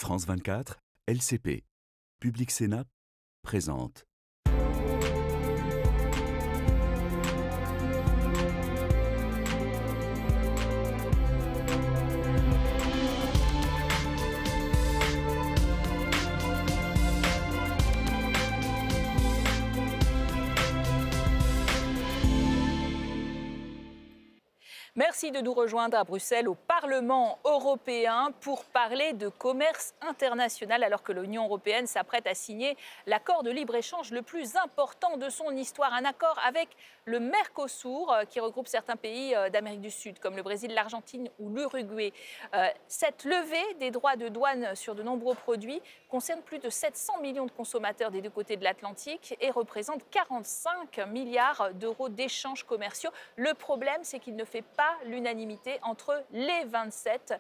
France 24, LCP. Public Sénat présente. Merci de nous rejoindre à Bruxelles au Parlement européen pour parler de commerce international alors que l'Union européenne s'apprête à signer l'accord de libre-échange le plus important de son histoire. Un accord avec le Mercosur qui regroupe certains pays d'Amérique du Sud comme le Brésil, l'Argentine ou l'Uruguay. Cette levée des droits de douane sur de nombreux produits concerne plus de 700 millions de consommateurs des deux côtés de l'Atlantique et représente 45 milliards d'euros d'échanges commerciaux. Le problème, c'est qu'il ne fait pas l'unanimité entre les 27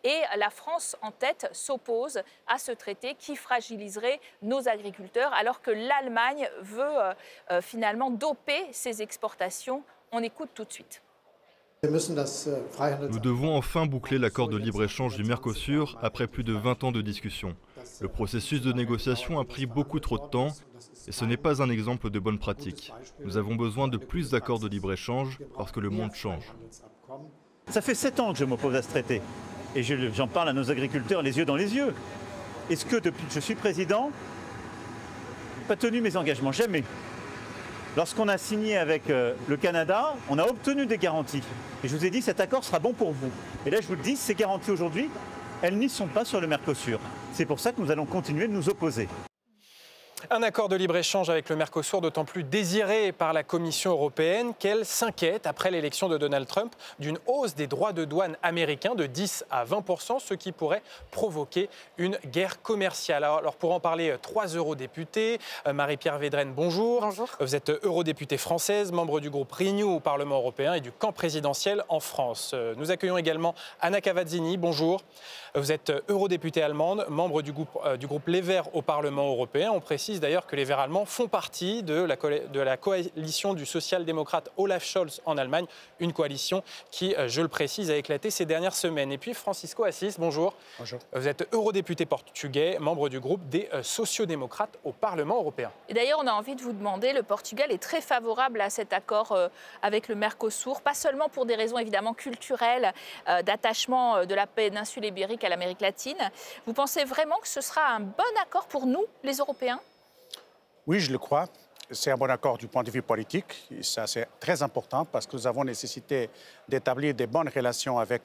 et la France en tête s'oppose à ce traité qui fragiliserait nos agriculteurs alors que l'Allemagne veut finalement doper ses exportations. On écoute tout de suite. Nous devons enfin boucler l'accord de libre-échange du Mercosur après plus de 20 ans de discussion. Le processus de négociation a pris beaucoup trop de temps et ce n'est pas un exemple de bonne pratique. Nous avons besoin de plus d'accords de libre-échange parce que le monde change. Ça fait 7 ans que je m'oppose à ce traité et j'en parle à nos agriculteurs les yeux dans les yeux. Est-ce que depuis que je suis président, je n'ai pas tenu mes engagements? Jamais. Lorsqu'on a signé avec le Canada, on a obtenu des garanties. Et je vous ai dit, cet accord sera bon pour vous. Et là, je vous le dis, ces garanties aujourd'hui, elles n'y sont pas sur le Mercosur. C'est pour ça que nous allons continuer de nous opposer. Un accord de libre-échange avec le Mercosur d'autant plus désiré par la Commission européenne qu'elle s'inquiète, après l'élection de Donald Trump, d'une hausse des droits de douane américains de 10 à 20%, ce qui pourrait provoquer une guerre commerciale. Alors pour en parler, 3 eurodéputés. Marie-Pierre Védrenne, bonjour. Bonjour. Vous êtes eurodéputée française, membre du groupe Renew au Parlement européen et du camp présidentiel en France. Nous accueillons également Anna Cavazzini, bonjour. Vous êtes eurodéputée allemande, membre du groupe Les Verts au Parlement européen. On précise d'ailleurs que les Verts allemands font partie de la coalition du social-démocrate Olaf Scholz en Allemagne, une coalition qui, je le précise, a éclaté ces dernières semaines. Et puis Francisco Assis, bonjour. Bonjour. Vous êtes eurodéputé portugais, membre du groupe des sociodémocrates au Parlement européen. Et d'ailleurs, on a envie de vous demander, le Portugal est très favorable à cet accord avec le Mercosur, pas seulement pour des raisons évidemment culturelles, d'attachement de la péninsule ibérique à l'Amérique latine. Vous pensez vraiment que ce sera un bon accord pour nous, les Européens ? Oui, je le crois. C'est un bon accord du point de vue politique. Et ça, c'est très important parce que nous avons nécessité d'établir des bonnes relations avec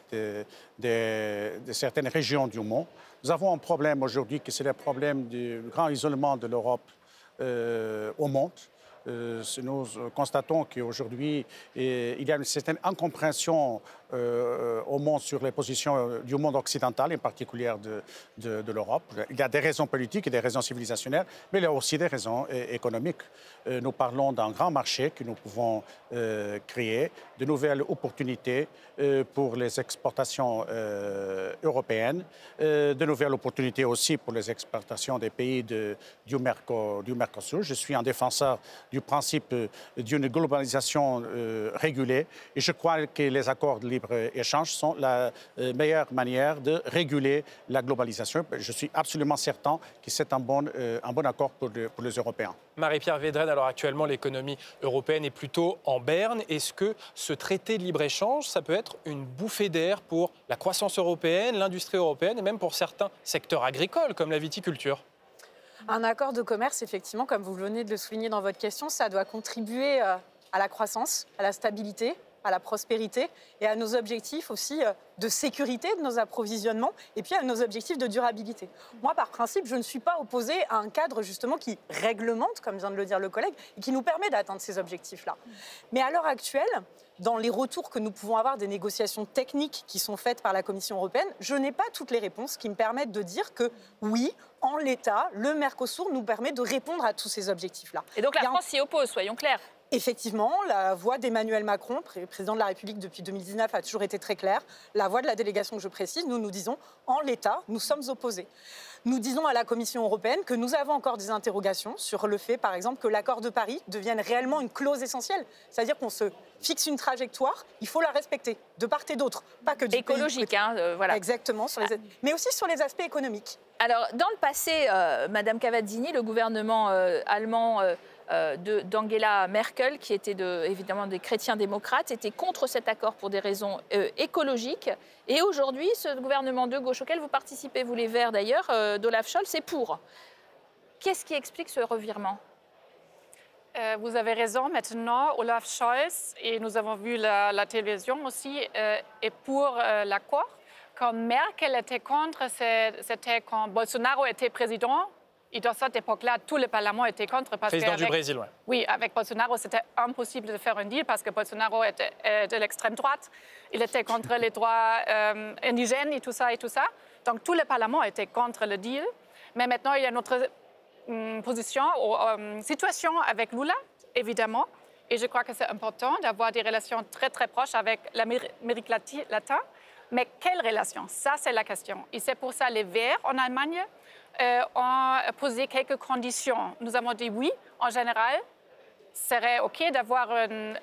certaines régions du monde. Nous avons un problème aujourd'hui qui c'est le problème du grand isolement de l'Europe au monde. Nous constatons qu'aujourd'hui, il y a une certaine incompréhension au monde sur les positions du monde occidental, en particulier de l'Europe. Il y a des raisons politiques et des raisons civilisationnelles, mais il y a aussi des raisons économiques. Nous parlons d'un grand marché que nous pouvons créer, de nouvelles opportunités pour les exportations européennes, de nouvelles opportunités aussi pour les exportations des pays du Mercosur. Je suis un défenseur du principe d'une globalisation régulée et je crois que les accords de libre-échange sont la meilleure manière de réguler la globalisation. Je suis absolument certain que c'est un bon accord pour les Européens. Marie-Pierre Védrenne, alors actuellement l'économie européenne est plutôt en berne. Est-ce que ce traité de libre-échange, ça peut être une bouffée d'air pour la croissance européenne, l'industrie européenne et même pour certains secteurs agricoles comme la viticulture ? Un accord de commerce, effectivement, comme vous venez de le souligner dans votre question, ça doit contribuer à la croissance, à la stabilité, à la prospérité et à nos objectifs aussi de sécurité de nos approvisionnements et puis à nos objectifs de durabilité. Moi, par principe, je ne suis pas opposée à un cadre justement qui réglemente, comme vient de le dire le collègue, et qui nous permet d'atteindre ces objectifs-là. Mais à l'heure actuelle, dans les retours que nous pouvons avoir des négociations techniques qui sont faites par la Commission européenne, je n'ai pas toutes les réponses qui me permettent de dire que oui, en l'état, le Mercosur nous permet de répondre à tous ces objectifs-là. Et donc la France s'y oppose, soyons clairs. Effectivement, la voix d'Emmanuel Macron, président de la République depuis 2019, a toujours été très claire. La voix de la délégation que je précise, nous disons, en l'état, nous sommes opposés. Nous disons à la Commission européenne que nous avons encore des interrogations sur le fait, par exemple, que l'accord de Paris devienne réellement une clause essentielle. C'est-à-dire qu'on se fixe une trajectoire, il faut la respecter, de part et d'autre. Pas que du écologique, voilà. Exactement, mais aussi sur les aspects économiques. Alors, dans le passé, Madame Cavazzini, le gouvernement allemand d'Angela Merkel, qui était évidemment des chrétiens démocrates, était contre cet accord pour des raisons écologiques. Et aujourd'hui, ce gouvernement de gauche auquel vous participez, vous les Verts d'ailleurs, d'Olaf Scholz, est pour. Qu'est-ce qui explique ce revirement ? Vous avez raison, maintenant, Olaf Scholz, et nous avons vu la télévision aussi, est pour l'accord. Quand Merkel était contre, c'était quand Bolsonaro était président. Et dans cette époque-là, tout le Parlement était contre. Président du Brésil, oui. Oui, avec Bolsonaro, c'était impossible de faire un deal parce que Bolsonaro était de l'extrême droite. Il était contre les droits indigènes et tout ça et tout ça. Donc tout le Parlement était contre le deal. Mais maintenant, il y a notre situation avec Lula, évidemment. Et je crois que c'est important d'avoir des relations très, très proches avec l'Amérique latine. Mais quelles relations? Ça, c'est la question. Et c'est pour ça que les Verts en Allemagne ont posé quelques conditions. Nous avons dit oui, en général, serait OK d'avoir un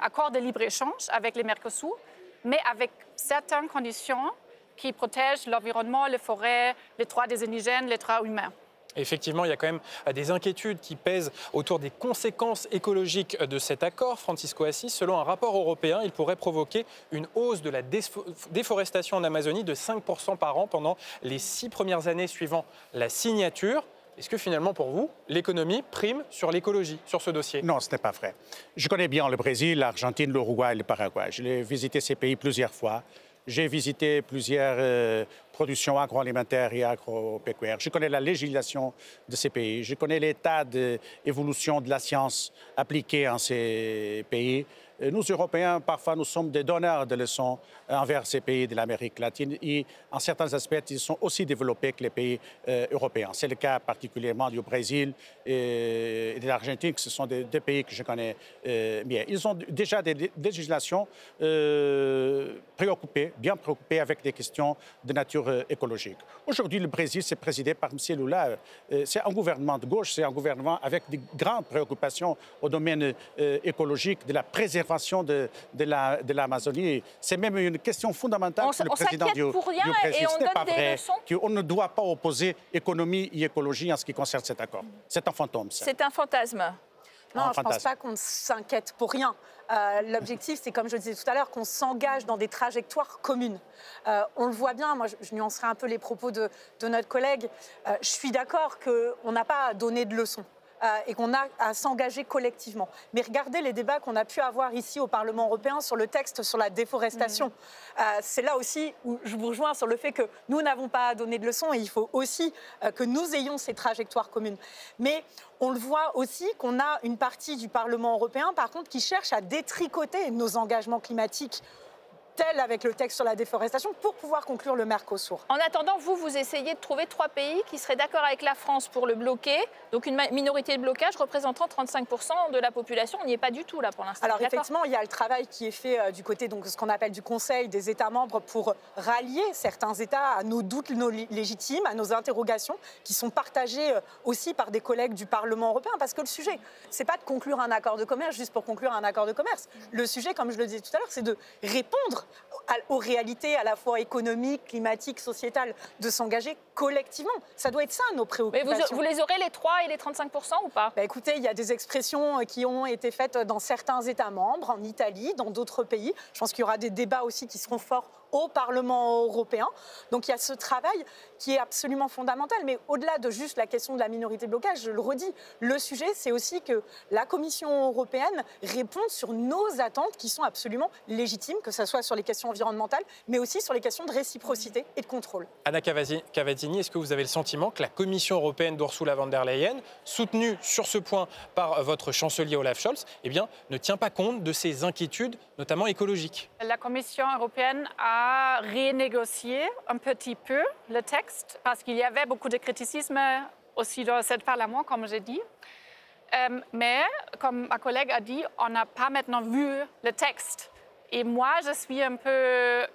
accord de libre-échange avec les Mercosur, mais avec certaines conditions qui protègent l'environnement, les forêts, les droits des indigènes, les droits humains. Effectivement, il y a quand même des inquiétudes qui pèsent autour des conséquences écologiques de cet accord. Francisco Assis, selon un rapport européen, il pourrait provoquer une hausse de la déforestation en Amazonie de 5% par an pendant les 6 premières années suivant la signature. Est-ce que finalement, pour vous, l'économie prime sur l'écologie, sur ce dossier? Non, ce n'est pas vrai. Je connais bien le Brésil, l'Argentine, l'Uruguay et le Paraguay. Je l'ai visité ces pays plusieurs fois. J'ai visité plusieurs productions agroalimentaires et agropecuaires. Je connais la législation de ces pays. Je connais l'état d'évolution de la science appliquée en ces pays. Nous, Européens, parfois, nous sommes des donneurs de leçons envers ces pays de l'Amérique latine. Et en certains aspects, ils sont aussi développés que les pays européens. C'est le cas particulièrement du Brésil et de l'Argentine, ce sont deux pays que je connais bien. Ils ont déjà des législations bien préoccupées avec des questions de nature écologique. Aujourd'hui, le Brésil, c'est présidé par M. Lula. C'est un gouvernement de gauche, c'est un gouvernement avec de grandes préoccupations au domaine écologique, de la préservation de l'Amazonie. C'est même une question fondamentale pour le président du Brésil. Ce n'est pas vrai qu'on ne doit pas opposer économie et écologie en ce qui concerne cet accord. C'est un fantôme, ça. C'est un fantasme. Non, je ne pense pas qu'on s'inquiète pour rien. L'objectif, c'est, comme je le disais tout à l'heure, qu'on s'engage dans des trajectoires communes. On le voit bien, moi je nuancerai un peu les propos de notre collègue. Je suis d'accord qu'on n'a pas à donner de leçons. Et qu'on a à s'engager collectivement. Mais regardez les débats qu'on a pu avoir ici au Parlement européen sur le texte sur la déforestation. C'est là aussi où je vous rejoins sur le fait que nous n'avons pas à donner de leçons et il faut aussi que nous ayons ces trajectoires communes. Mais on le voit aussi qu'on a une partie du Parlement européen, par contre, qui cherche à détricoter nos engagements climatiques tel avec le texte sur la déforestation, pour pouvoir conclure le Mercosur. En attendant, vous essayez de trouver 3 pays qui seraient d'accord avec la France pour le bloquer, donc une minorité de blocage représentant 35% de la population. On n'y est pas du tout là pour l'instant. Alors effectivement, il y a le travail qui est fait du côté, donc, ce qu'on appelle du Conseil des États membres pour rallier certains États à nos doutes légitimes, à nos interrogations, qui sont partagées aussi par des collègues du Parlement européen, parce que le sujet, c'est pas de conclure un accord de commerce juste pour conclure un accord de commerce. Le sujet, comme je le disais tout à l'heure, c'est de répondre aux réalités à la fois économiques, climatiques, sociétales, de s'engager collectivement. Ça doit être ça, nos préoccupations. Mais vous les aurez, les 3 et les 35% ou pas? Écoutez, il y a des expressions qui ont été faites dans certains États membres, en Italie, dans d'autres pays. Je pense qu'il y aura des débats aussi qui seront forts au Parlement européen. Donc il y a ce travail qui est absolument fondamental. Mais au-delà de juste la question de la minorité de blocage, je le redis, le sujet, c'est aussi que la Commission européenne réponde sur nos attentes qui sont absolument légitimes, que ce soit sur les questions environnementales, mais aussi sur les questions de réciprocité et de contrôle. Anna Cavazzini, est-ce que vous avez le sentiment que la Commission européenne d'Ursula von der Leyen, soutenue sur ce point par votre chancelier Olaf Scholz, ne tient pas compte de ces inquiétudes, notamment écologiques? La Commission européenne a renégocié un petit peu le texte parce qu'il y avait beaucoup de criticisme aussi dans ce Parlement, comme j'ai dit. Mais, comme ma collègue a dit, on n'a pas maintenant vu le texte. Et moi, je suis un peu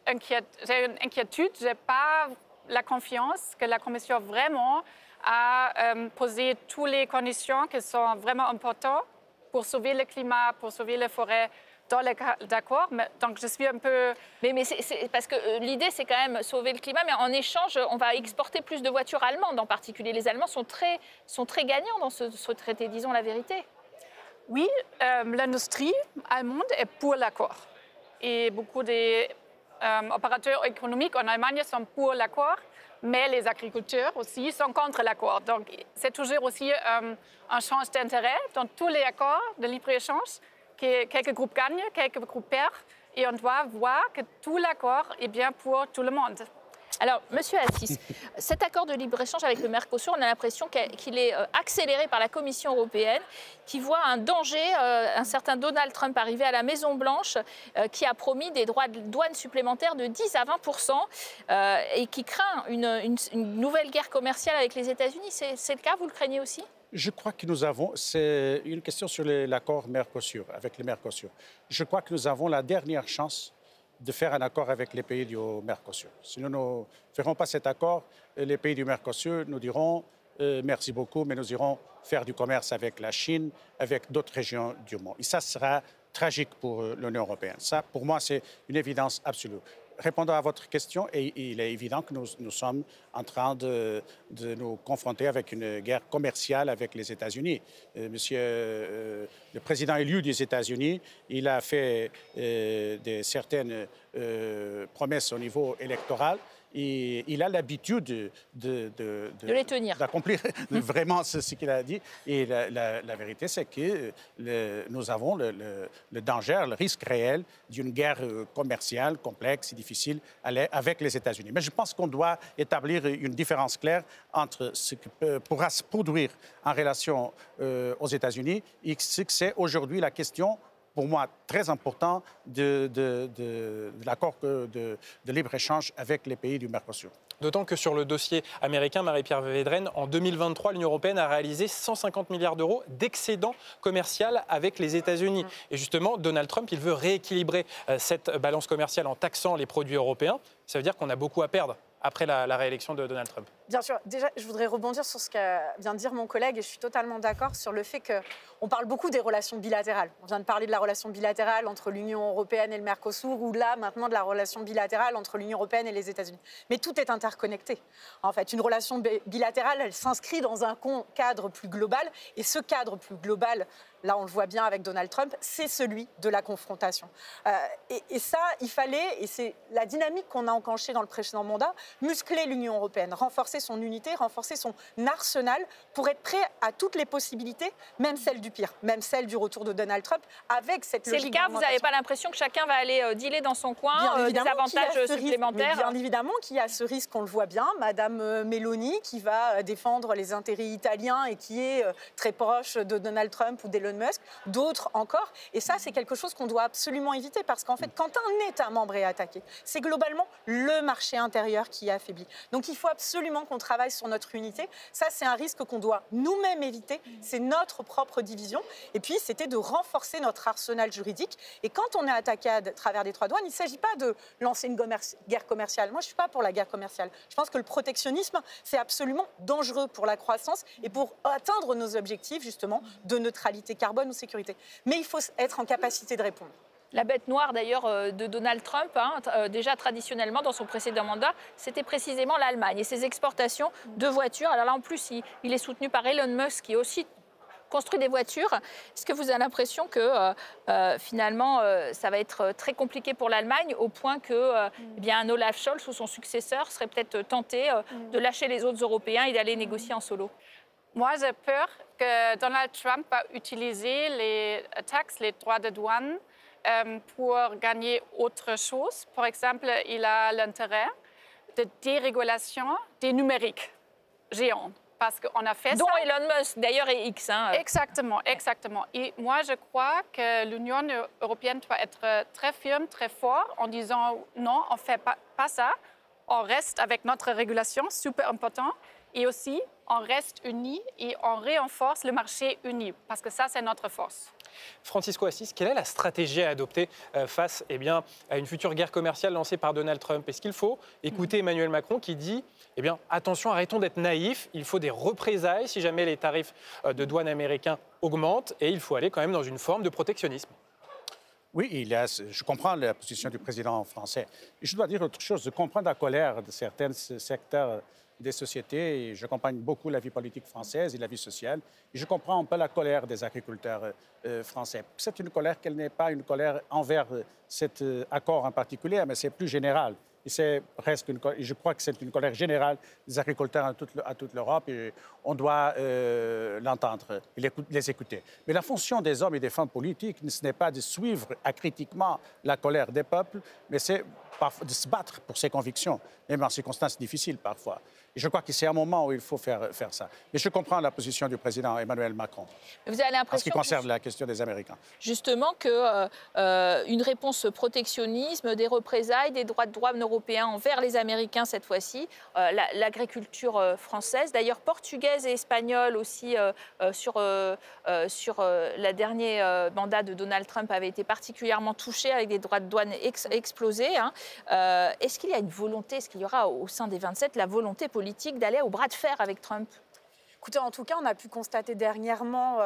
inquiète. J'ai une inquiétude. Je n'ai pas la confiance que la Commission vraiment a posé toutes les conditions qui sont vraiment importantes pour sauver le climat, pour sauver les forêts. D'accord, donc je suis un peu... Mais c'est parce que l'idée, c'est quand même sauver le climat, mais en échange, on va exporter plus de voitures allemandes en particulier. Les Allemands sont très gagnants dans ce traité, disons la vérité. Oui, l'industrie allemande est pour l'accord. Et beaucoup des opérateurs économiques en Allemagne sont pour l'accord, mais les agriculteurs aussi sont contre l'accord. Donc c'est toujours aussi un change d'intérêt dans tous les accords de libre-échange. Quelques groupes gagnent, quelques groupes perdent, et on doit voir que tout l'accord est bien pour tout le monde. Alors, Monsieur Assis, cet accord de libre-échange avec le Mercosur, on a l'impression qu'il est accéléré par la Commission européenne, qui voit un danger, un certain Donald Trump arrivé à la Maison-Blanche, qui a promis des droits de douane supplémentaires de 10 à 20%, et qui craint une nouvelle guerre commerciale avec les États-Unis. C'est le cas, vous le craignez aussi ? Je crois que nous avons, c'est une question sur l'accord Mercosur, avec le Mercosur. Je crois que nous avons la dernière chance de faire un accord avec les pays du Mercosur. Si nous ne ferons pas cet accord, les pays du Mercosur nous diront merci beaucoup, mais nous irons faire du commerce avec la Chine, avec d'autres régions du monde. Et ça sera tragique pour l'Union européenne. Ça, pour moi, c'est une évidence absolue. Répondant à votre question, il est évident que nous sommes en train de nous confronter avec une guerre commerciale avec les États-Unis. Le président élu des États-Unis, il a fait certaines promesses au niveau électoral. Et il a l'habitude de les tenir, d'accomplir vraiment ce qu'il a dit. Et la vérité, c'est que nous avons le danger, le risque réel d'une guerre commerciale complexe et difficile avec les États-Unis. Mais je pense qu'on doit établir une différence claire entre ce qui pourra se produire en relation aux États-Unis et ce que c'est aujourd'hui la question, pour moi, très important de l'accord de libre-échange avec les pays du Mercosur. D'autant que sur le dossier américain, Marie-Pierre Védrenne, en 2023, l'Union européenne a réalisé 150 milliards d'euros d'excédent commercial avec les États-Unis. Et justement, Donald Trump, il veut rééquilibrer cette balance commerciale en taxant les produits européens. Ça veut dire qu'on a beaucoup à perdre après la réélection de Donald Trump. Bien sûr. Déjà, je voudrais rebondir sur ce qu'a vient de dire mon collègue, et je suis totalement d'accord sur le fait qu'on parle beaucoup des relations bilatérales. On vient de parler de la relation bilatérale entre l'Union européenne et le Mercosur, ou là, maintenant, de la relation bilatérale entre l'Union européenne et les États-Unis. Mais tout est interconnecté. En fait, une relation bilatérale, elle s'inscrit dans un cadre plus global, et ce cadre plus global, là, on le voit bien avec Donald Trump, c'est celui de la confrontation. Et ça, il fallait, et c'est la dynamique qu'on a enclenchée dans le précédent mandat, muscler l'Union européenne, renforcer son unité, renforcer son arsenal pour être prêt à toutes les possibilités, même celle du pire, même celle du retour de Donald Trump, avec cette logique. C'est le cas, vous n'avez pas l'impression que chacun va aller dealer dans son coin des avantages supplémentaires? Bien évidemment qu'il y a ce risque, on le voit bien. Madame Meloni, qui va défendre les intérêts italiens et qui est très proche de Donald Trump ou d'Elon Musk, d'autres encore. Et ça, c'est quelque chose qu'on doit absolument éviter, parce qu'en fait, quand un État membre est attaqué, c'est globalement le marché intérieur qui est affaibli. Donc il faut absolument qu'on travaille sur notre unité. Ça, c'est un risque qu'on doit nous-mêmes éviter. C'est notre propre division. Et puis, c'était de renforcer notre arsenal juridique. Et quand on est attaqué à travers des droits de douane, il ne s'agit pas de lancer une guerre commerciale. Moi, je ne suis pas pour la guerre commerciale. Je pense que le protectionnisme, c'est absolument dangereux pour la croissance et pour atteindre nos objectifs, justement, de neutralité carbone ou sécurité. Mais il faut être en capacité de répondre. La bête noire, d'ailleurs, de Donald Trump, déjà traditionnellement, dans son précédent mandat, c'était précisément l'Allemagne et ses exportations de voitures. Alors là, en plus, il est soutenu par Elon Musk, qui aussi construit des voitures. Est-ce que vous avez l'impression que, finalement, ça va être très compliqué pour l'Allemagne, au point que un Olaf Scholz ou son successeur serait peut-être tenté de lâcher les autres Européens et d'aller négocier en solo? Moi, j'ai peur que Donald Trump va utiliser les taxes, les droits de douane, pour gagner autre chose. Par exemple, il a l'intérêt de dérégulation des numériques géants. Parce qu'on a fait dont ça. Elon Musk, d'ailleurs, et X. Exactement, exactement. Et moi, je crois que l'Union européenne doit être très ferme, très fort, en disant non, on ne fait pas ça. On reste avec notre régulation, super important. Et aussi, on reste unis et on renforce le marché uni, parce que ça, c'est notre force. Francisco Assis, quelle est la stratégie à adopter face à une future guerre commerciale lancée par Donald Trump? Est-ce qu'il faut écouter Emmanuel Macron qui dit attention, arrêtons d'être naïfs, il faut des représailles si jamais les tarifs de douane américains augmentent et il faut aller quand même dans une forme de protectionnisme? Oui, je comprends la position du président français. Je dois dire autre chose. Je comprends la colère de certains secteurs des sociétés et j'accompagne beaucoup la vie politique française et la vie sociale. Et je comprends un peu la colère des agriculteurs français. C'est une colère qu'elle n'est pas une colère envers cet accord en particulier, mais c'est plus général. Et je crois que c'est une colère générale des agriculteurs à toute l'Europe et on doit l'entendre et les écouter. Mais la fonction des hommes et des femmes politiques, ce n'est pas de suivre acritiquement la colère des peuples, mais c'est de se battre pour ses convictions, même en circonstances difficiles parfois. Et je crois que c'est un moment où il faut faire ça. Mais je comprends la position du président Emmanuel Macron. Vous avez l'impression, en ce qui concerne la question des Américains. Justement, qu'une réponse protectionnisme, des représailles, des droits de douane européens envers les Américains cette fois-ci, l'agriculture française, d'ailleurs portugaise et espagnole aussi, sur la dernière mandat de Donald Trump avait été particulièrement touchée avec des droits de douane explosés. Est-ce qu'il y a une volonté, est-ce qu'il y aura au sein des 27 la volonté politique d'aller au bras de fer avec Trump? Écoutez, en tout cas, on a pu constater dernièrement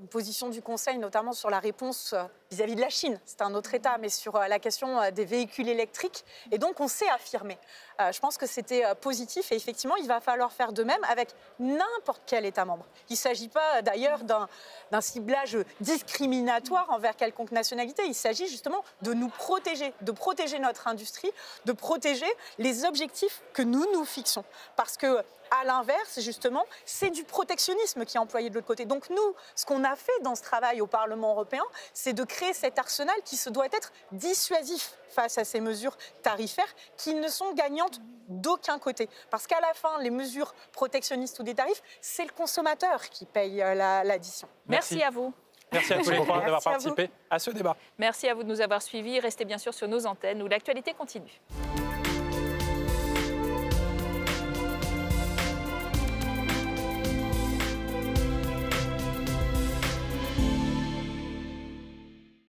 une position du Conseil, notamment sur la réponse vis-à-vis de la Chine. C'est un autre État, mais sur la question des véhicules électriques. Et donc, on s'est affirmé. Je pense que c'était positif. Et effectivement, il va falloir faire de même avec n'importe quel État membre. Il ne s'agit pas d'ailleurs d'un ciblage discriminatoire envers quelconque nationalité. Il s'agit justement de nous protéger, de protéger notre industrie, de protéger les objectifs que nous nous fixons. Parce que, à l'inverse, justement, c'est du protectionnisme qui est employé de l'autre côté. Donc nous, ce qu'on a fait dans ce travail au Parlement européen, c'est de créer cet arsenal qui se doit être dissuasif face à ces mesures tarifaires qui ne sont gagnantes d'aucun côté. Parce qu'à la fin, les mesures protectionnistes ou des tarifs, c'est le consommateur qui paye l'addition. Merci à vous. Merci à tous les trois d'avoir participé à ce débat. Merci à vous de nous avoir suivis. Restez bien sûr sur nos antennes où l'actualité continue.